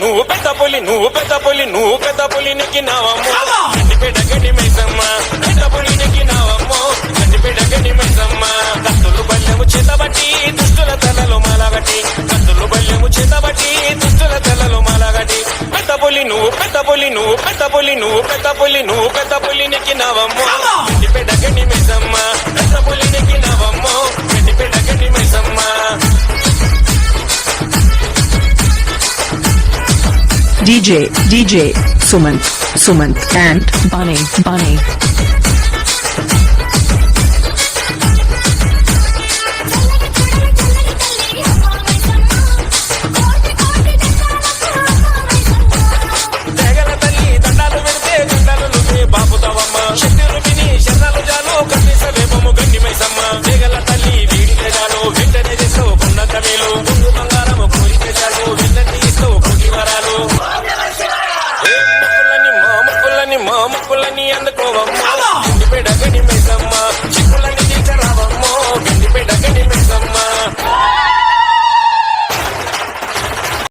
నువ్వు పెద్ద పులి నువ్వు పెద్ద పులి నువ్వు పెద్ద పులి నెక్కినావమ్మో గడ్డిపేట గడ్డి మైసమ్మ పెద్ద పులి నెక్కినావమ్మో గడ్డిపేట గడ్డి మైసమ్మ కత్తులు బల్లెము చేతబట్టి దుష్టుల తలలో మాలగట్టి కత్తులు బల్లెము చేతబట్టి దుష్టుల తలలో మాలగట్టి పెద్ద పులి నువ్వు పెద్ద పులి నువ్వు పెద్ద పులి నువ్వు పెద్ద పులి నువ్వు పెద్ద పులి నెక్కినావమ్మో గడ్డిపేట గడ్డి మైసమ్మ పెద్ద పులి నెక్కినావమ్మో గడ్డిపేట గడ్డి Maisamma DJ Sumant and Bunny.